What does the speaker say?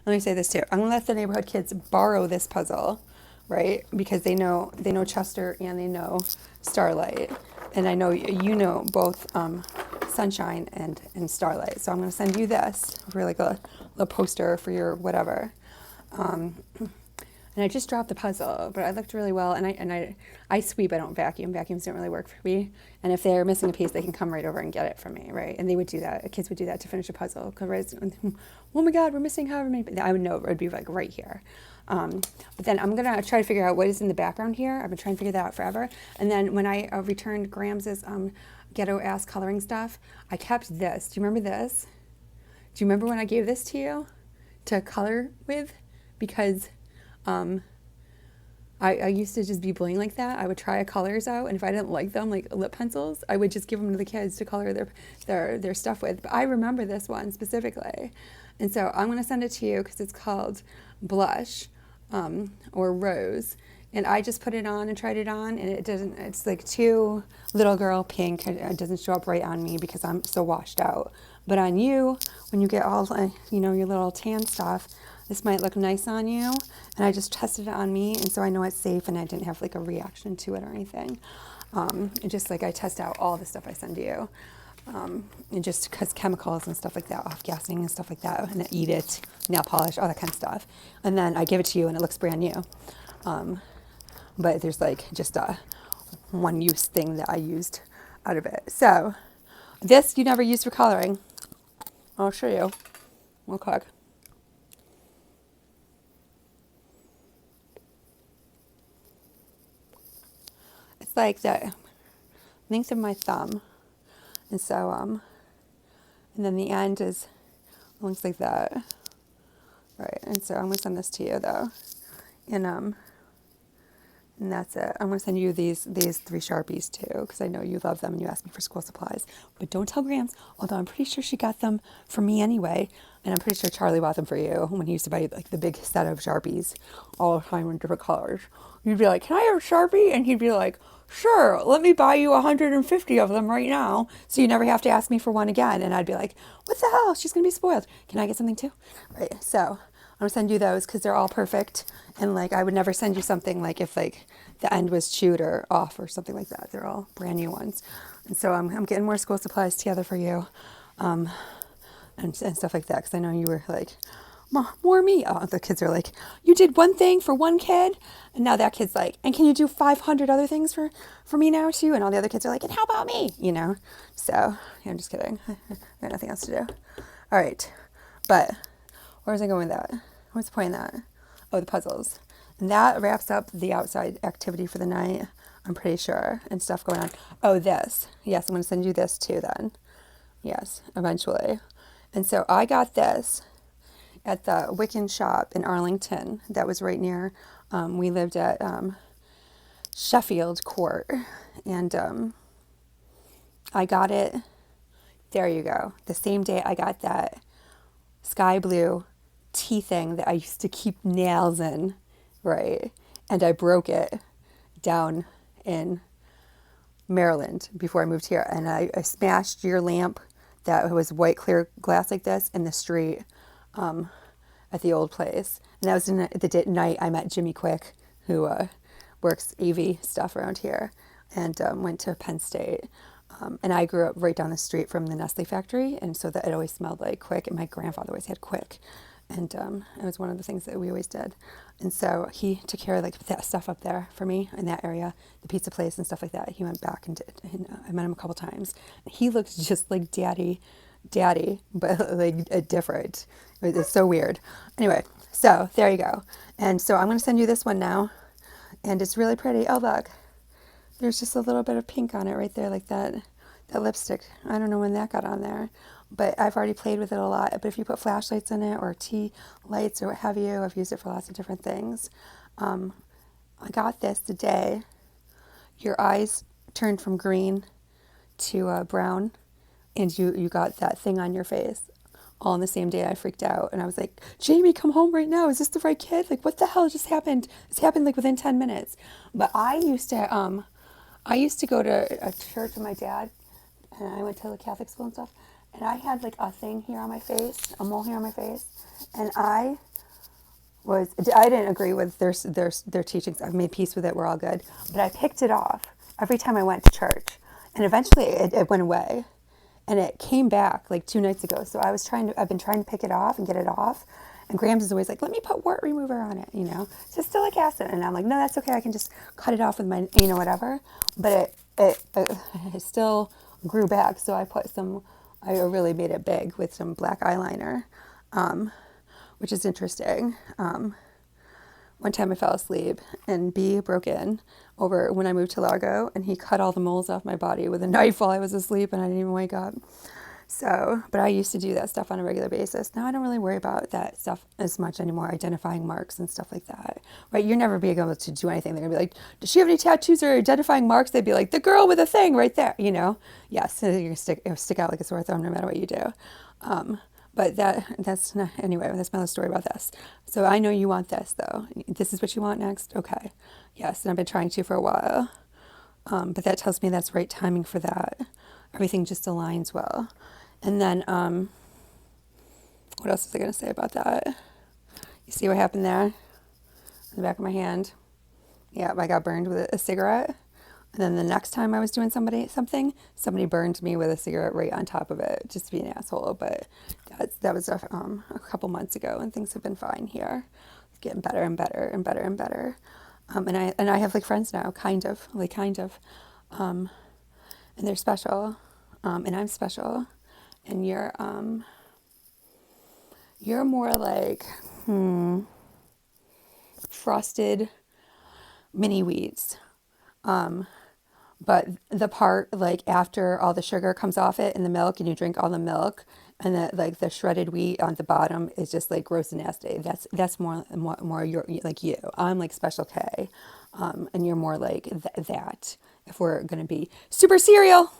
let me say this too. I'm gonna let the neighborhood kids borrow this puzzle, right? Because they know Chester and they know Starlight, and I know you know both Sunshine and Starlight. So I'm gonna send you this for like a little poster for your whatever. Um, and I just dropped the puzzle, but I looked really well. And I sweep. I don't vacuum. Vacuums don't really work for me. And if they're missing a piece, they can come right over and get it from me, right? And they would do that. Kids would do that to finish a puzzle. Cause oh my God, we're missing however many. I would know it would be like right here. But then I'm gonna try to figure out what is in the background here. I've been trying to figure that out forever. And then when I returned Grams's ghetto ass coloring stuff, I kept this. Do you remember this? Do you remember when I gave this to you to color with? Because um, I used to just be bling like that. I would try colors out, and if I didn't like them, like lip pencils, I would just give them to the kids to color their stuff with. But I remember this one specifically, and so I'm gonna send it to you because it's called Blush, or Rose. And I just put it on and tried it on, and it doesn't. It's like too little girl pink. It doesn't show up right on me because I'm so washed out. But on you, when you get all your little tan stuff, this might look nice on you. And I just tested it on me, and so I know it's safe, and I didn't have like a reaction to it or anything. And just like I test out all the stuff I send you, and just because chemicals and stuff like that, off gassing and stuff like that, and I eat it, nail polish, all that kind of stuff. And then I give it to you, and it looks brand new. But there's like just a one use thing that I used out of it. So this you never used for coloring. I'll show you real quick. It's like the length of my thumb. And so, and then the end is, looks like that. Right, and so I'm gonna send this to you though. And and that's it. I'm gonna send you these three Sharpies too, because I know you love them and you asked me for school supplies. But don't tell Grams, although I'm pretty sure she got them for me anyway. And I'm pretty sure Charlie bought them for you when he used to buy like the big set of Sharpies all the time in different colors. You'd be like, "Can I have a Sharpie?" And he'd be like, "Sure, let me buy you 150 of them right now, so you never have to ask me for one again." And I'd be like, "What the hell? She's gonna be spoiled. Can I get something too?" Right. So I'm gonna send you those because they're all perfect. And like I would never send you something like if like the end was chewed or off or something like that. They're all brand new ones. And so I'm getting more school supplies together for you, um, and stuff like that because I know you were like, more me. Oh, the kids are like, you did one thing for one kid, and now that kid's like, and can you do 500 other things for me now too? And all the other kids are like, and how about me? So yeah, I'm just kidding. I got nothing else to do. All right, but where was I going with that? What's the point of that? Oh, the puzzles. And that wraps up the outside activity for the night, I'm pretty sure, and stuff going on. Oh, this. Yes, I'm going to send you this too then. Yes, eventually. And so I got this at the Wiccan shop in Arlington that was right near, we lived at Sheffield Court. And I got it, there you go, the same day I got that sky blue tea thing that I used to keep nails in, right? And I broke it down in Maryland before I moved here. And I smashed your lamp that was white clear glass like this in the street, at the old place. And that was in the night I met Jimmy Quick, who works AV stuff around here, and went to Penn State. And I grew up right down the street from the Nestle factory, and so that it always smelled like Quick, and my grandfather always had Quick. And it was one of the things that we always did. And so he took care of like that stuff up there for me in that area, the pizza place and stuff like that. He went back and did, and I met him a couple times. He looked just like daddy, but like different. It's so weird. Anyway, so there you go. And so I'm going to send you this one now, and it's really pretty. Oh, look, there's just a little bit of pink on it right there, like that lipstick. I don't know when that got on there, but I've already played with it a lot. But if you put flashlights in it or tea lights or what have you, I've used it for lots of different things. I got this today. Your eyes turned from green to brown, and you got that thing on your face all in the same day. I freaked out, and I was like, Jamie, come home right now. Is this the right kid? Like, what the hell just happened? This happened like within 10 minutes. But I used to go to a church with my dad, and I went to the Catholic school and stuff, and I had like a thing here on my face, a mole here on my face, and I was I didn't agree with their teachings. I've made peace with it. We're all good. But I picked it off every time I went to church, and eventually it went away, and it came back like 2 nights ago. So I've been trying to pick it off and get it off. And Grams is always like, let me put wart remover on it, It's just silic acid. And I'm like, no, that's okay. I can just cut it off with my, whatever. But it still grew back. So I really made it big with some black eyeliner, which is interesting. One time I fell asleep and B broke in over when I moved to Largo, and he cut all the moles off my body with a knife while I was asleep and I didn't even wake up. So, but I used to do that stuff on a regular basis. Now I don't really worry about that stuff as much anymore, identifying marks and stuff like that. Right? You're never being able to do anything. They're going to be like, does she have any tattoos or identifying marks? They'd be like, the girl with the thing right there, Yes, you're going to stick out like a sore thumb no matter what you do. But that's not, anyway, that's my little story about this. So I know you want this, though. This is what you want next? Okay. Yes, and I've been trying to for a while. But that tells me that's right timing for that. Everything just aligns well. And then, what else was I going to say about that? You see what happened there? On the back of my hand. Yeah, I got burned with a cigarette. And then the next time I was doing somebody burned me with a cigarette right on top of it, just to be an asshole. But that was a couple months ago, and things have been fine here. It's getting better and better and better and better. And I have like friends now, kind of, and they're special, and I'm special, and you're more like frosted mini wheats. But the part like after all the sugar comes off it in the milk and you drink all the milk, and the shredded wheat on the bottom is just like gross and nasty. That's more your like you. I'm like Special K, and you're more like that. If we're gonna be super cereal.